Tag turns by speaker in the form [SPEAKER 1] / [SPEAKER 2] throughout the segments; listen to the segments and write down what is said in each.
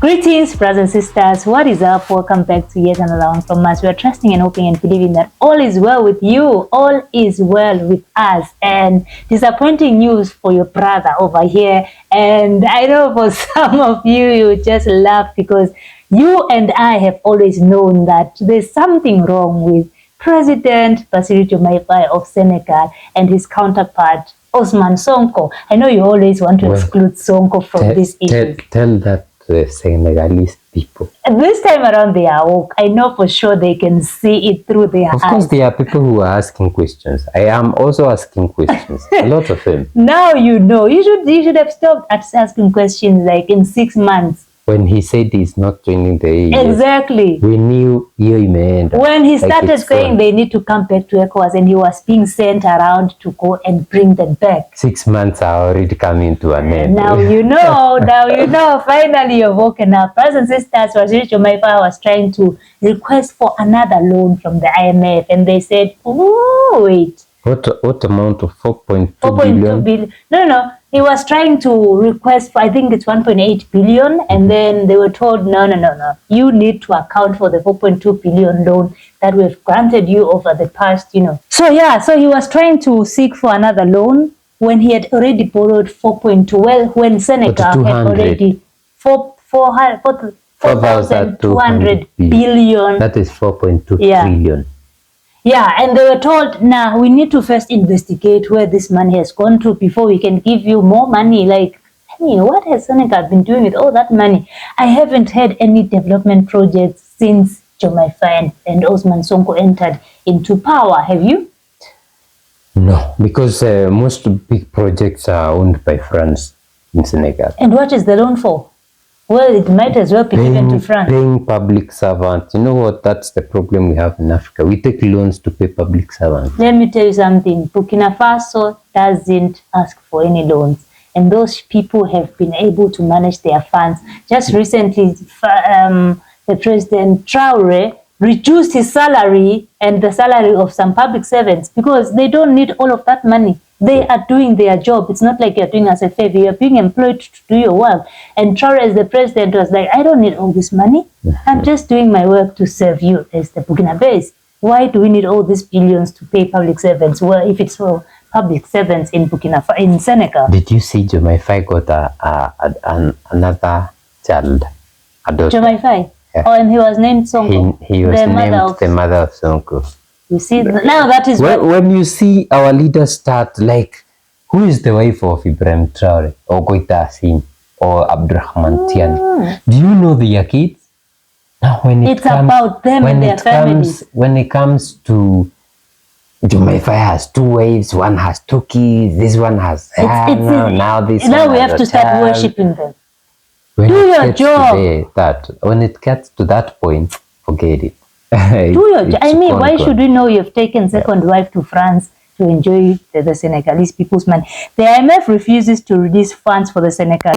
[SPEAKER 1] Greetings, brothers and sisters. What is up? Welcome back to yet another one from us. We are trusting and hoping and believing that all is well with you, all is well with us. And disappointing news for your brother over here. And I know for some of you, you just laugh because you and I have always known that there's something wrong with President Bassirou Diomaye Faye of Senegal and his counterpart Ousmane Sonko. I know you always want to exclude Sonko from this issue.
[SPEAKER 2] Tell that to the Senegalese people.
[SPEAKER 1] This time around they are woke. I know for sure they can see it through their eyes.
[SPEAKER 2] Of course, there are people who are asking questions. I am also asking questions. A lot of them.
[SPEAKER 1] Now you know. You should have stopped at asking questions like in 6 months.
[SPEAKER 2] When he said he's not joining the EU.
[SPEAKER 1] Exactly.
[SPEAKER 2] We knew
[SPEAKER 1] when he started saying they need to come back to ECOWAS and he was being sent around to go and bring them back.
[SPEAKER 2] 6 months are already coming to an end.
[SPEAKER 1] Now you know. Now you know. Finally you're woken up. Brothers and sisters, Bassirou Diomaye Faye was trying to request for another loan from the IMF and they said, oh, wait.
[SPEAKER 2] What amount of 4.2
[SPEAKER 1] billion? No. He was trying to request for, I think it's 1.8 billion. And then they were told, no. You need to account for the 4.2 billion loan that we've granted you over the past, So he was trying to seek for another loan when he had already borrowed 4.2. Well, when Senegal had already 4,200 billion.
[SPEAKER 2] That is 4.2 trillion.
[SPEAKER 1] Yeah, and they were told, we need to first investigate where this money has gone to before we can give you more money. Like, what has Senegal been doing with all that money? I haven't had any development projects since Diomaye Faye and Ousmane Sonko entered into power. Have you?
[SPEAKER 2] No, because most big projects are owned by France in Senegal.
[SPEAKER 1] And what is the loan for? Well, it might as well be given to France.
[SPEAKER 2] Paying public servants. You know what? That's the problem we have in Africa. We take loans to pay public servants.
[SPEAKER 1] Let me tell you something. Burkina Faso doesn't ask for any loans. And those people have been able to manage their funds. Just recently, the President Traoré reduced his salary and the salary of some public servants because they don't need all of that money. They are doing their job. It's not like you're doing as a favor. You're being employed to do your work. And Traoré, as the president, was like, I don't need all this money. I'm just doing my work to serve you as the Burkinabés. Why do we need all these billions to pay public servants? Well, if it's for public servants in Senegal.
[SPEAKER 2] Did you see Diomaye Faye got another child?
[SPEAKER 1] Diomaye Faye? Yeah. Oh, and he was named Sonko.
[SPEAKER 2] He was named the mother of Sonko.
[SPEAKER 1] You see, now that is
[SPEAKER 2] when you see our leaders start like, who is the wife of Ibrahim Traoré or Goita Asim or Abdurrahman Tiani? Do you know their kids? Now,
[SPEAKER 1] it's about them and their families.
[SPEAKER 2] When it comes to Diomaye Faye has 2 wives, one has 2 kids, this one has now we
[SPEAKER 1] have to start worshipping them.
[SPEAKER 2] When
[SPEAKER 1] do your job.
[SPEAKER 2] When it gets to that point, forget it.
[SPEAKER 1] Why should we know you've taken second wife to France to enjoy the Senegalese people's money? The IMF refuses to release funds for Senegal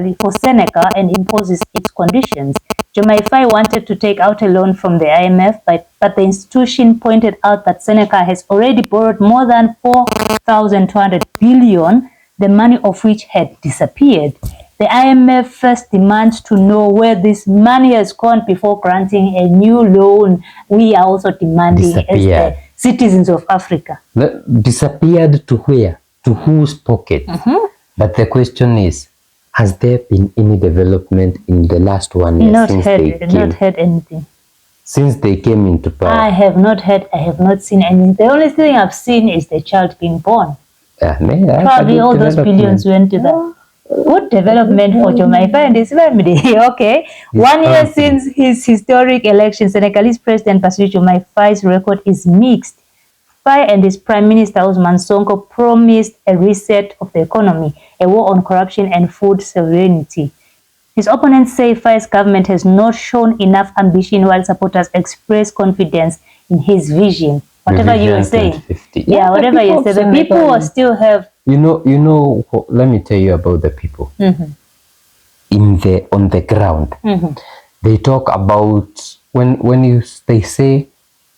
[SPEAKER 1] and imposes its conditions. Diomaye Faye wanted to take out a loan from the IMF, but the institution pointed out that Senegal has already borrowed more than 4,200 billion, the money of which had disappeared. The IMF first demands to know where this money has gone before granting a new loan. We are also demanding as the citizens of Africa.
[SPEAKER 2] Disappeared to where? To whose pocket? But the question is, has there been any development in the last 1 year?
[SPEAKER 1] Not heard anything.
[SPEAKER 2] Since they came into power?
[SPEAKER 1] I have not seen anything. The only thing I've seen is the child being born. Probably all those billions went to that. Good development for Diomaye Faye and his family. Okay. 1 year since his historic election, Senegalese President Bassirou Diomaye Faye's record is mixed. Faye and his Prime Minister Ousmane Sonko promised a reset of the economy, a war on corruption and food sovereignty. His opponents say Faye's government has not shown enough ambition while supporters express confidence in his vision. Whatever you were saying. Whatever you say. The people will still have...
[SPEAKER 2] You know. Let me tell you about the people. On the ground, they talk about they say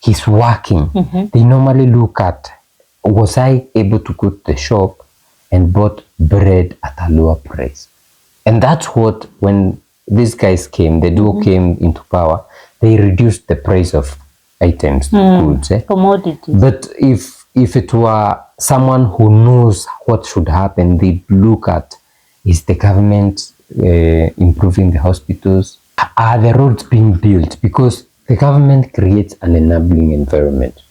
[SPEAKER 2] he's working. They normally look at, was I able to go to the shop and bought bread at a lower price? And that's what when these guys came, the duo came into power, they reduced the price of items, goods,
[SPEAKER 1] commodities.
[SPEAKER 2] But if it were someone who knows what should happen, they'd look at, is the government improving the hospitals? Are the roads being built? Because the government creates an enabling environment.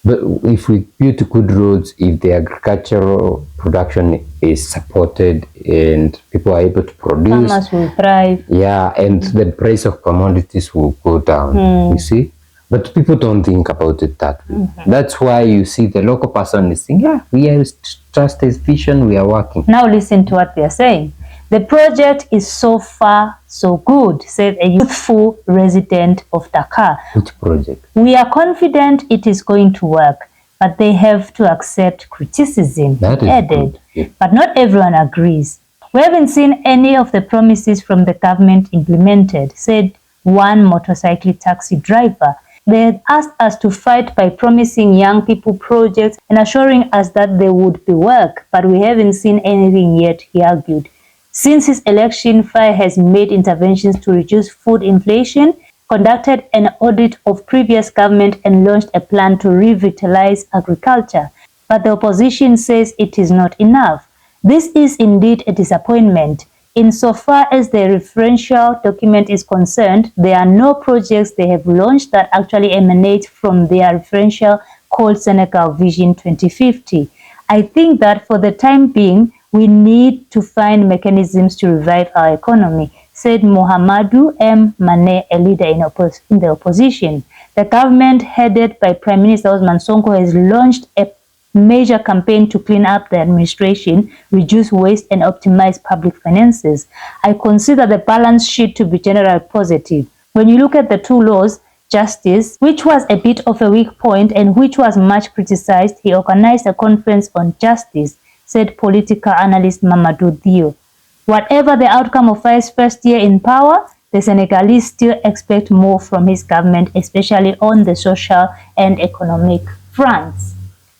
[SPEAKER 2] But if we build good roads, if the agricultural production is supported and people are able to produce,
[SPEAKER 1] farmers will thrive.
[SPEAKER 2] Yeah, and the price of commodities will go down, you see? But people don't think about it that way. That's why you see the local person is saying, yeah, we have trust his vision, we are working.
[SPEAKER 1] Now listen to what they are saying. The project is so far so good, said a youthful resident of Dakar.
[SPEAKER 2] Which project?
[SPEAKER 1] We are confident it is going to work, but they have to accept criticism, he added.
[SPEAKER 2] Good.
[SPEAKER 1] But not everyone agrees. We haven't seen any of the promises from the government implemented, said one motorcycle taxi driver. They had asked us to fight by promising young people projects and assuring us that there would be work, but we haven't seen anything yet, he argued. Since his election, Faye has made interventions to reduce food inflation, conducted an audit of previous government and launched a plan to revitalize agriculture. But the opposition says it is not enough. This is indeed a disappointment. Insofar as the referential document is concerned, there are no projects they have launched that actually emanate from their referential called Senegal Vision 2050. I think that for the time being, we need to find mechanisms to revive our economy, said Mohamedou M. Mane, a leader in the opposition. The government, headed by Prime Minister Ousmane Sonko, has launched a major campaign to clean up the administration, reduce waste, and optimize public finances. I consider the balance sheet to be generally positive. When you look at the two laws, justice, which was a bit of a weak point and which was much criticized, he organized a conference on justice, said political analyst Mamadou Dio. Whatever the outcome of Faye's first year in power, the Senegalese still expect more from his government, especially on the social and economic fronts.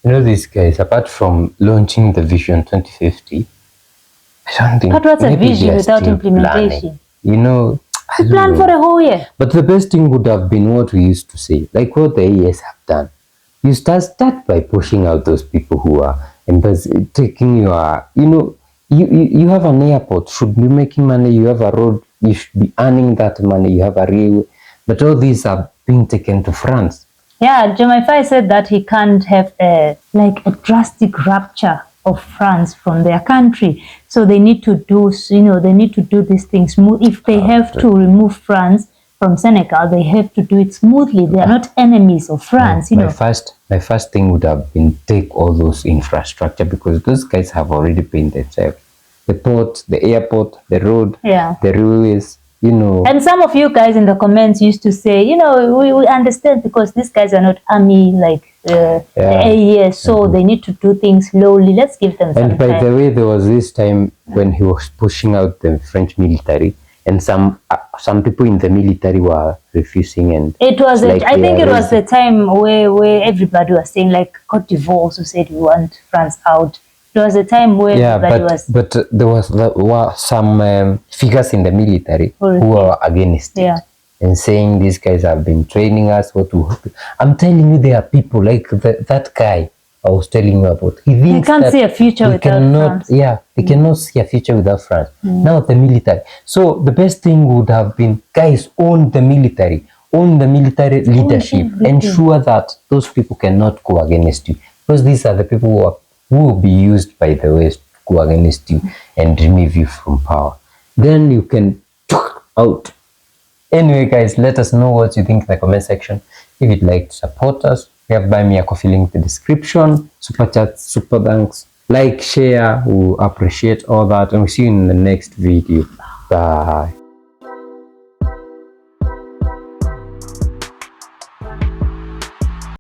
[SPEAKER 2] You know, these guys, apart from launching the Vision 2050, I don't think...
[SPEAKER 1] But what's a vision without implementation?
[SPEAKER 2] Planning. You know...
[SPEAKER 1] You plan for a whole year.
[SPEAKER 2] But the best thing would have been what we used to say, like what the AES have done. You start by pushing out those people who are taking your... You know, you have an airport, should be making money, you have a road, you should be earning that money, you have a railway. But all these are being taken to France.
[SPEAKER 1] Yeah, Diomaye Faye said that he can't have a drastic rupture of France from their country. So they need to do, they need to do these things smooth. If they have to remove France from Senegal, they have to do it smoothly. They are not enemies of France,
[SPEAKER 2] My first thing would have been take all those infrastructure, because those guys have already paid themselves. The port, the airport, the road, the railways,
[SPEAKER 1] And some of you guys in the comments used to say, we understand because these guys are not army like the AES, so they need to do things slowly. Let's give them some time.
[SPEAKER 2] And by the way, there was this time when he was pushing out the French military, and some people in the military were refusing. And
[SPEAKER 1] it was, I think it was the time where everybody was saying, like Cote d'Ivoire also said we want France out. There was a time where everybody was...
[SPEAKER 2] But there were some figures in the military who were against it and saying these guys have been training us. I'm telling you, there are people like that guy I was telling you about. He thinks
[SPEAKER 1] can't see a future without France.
[SPEAKER 2] Yeah, they cannot see a future without France. Now the military. So the best thing would have been, guys, own the military leadership, ensure that those people cannot go against you, because these are the people who will be used by the West to go against you and remove you from power. Then you can out. Anyway, guys, let us know what you think in the comment section. If you'd like to support us, we have Buy Me a Coffee link in the description. Super chats, super thanks. Like, share, we appreciate all that. And we'll see you in the next video. Bye.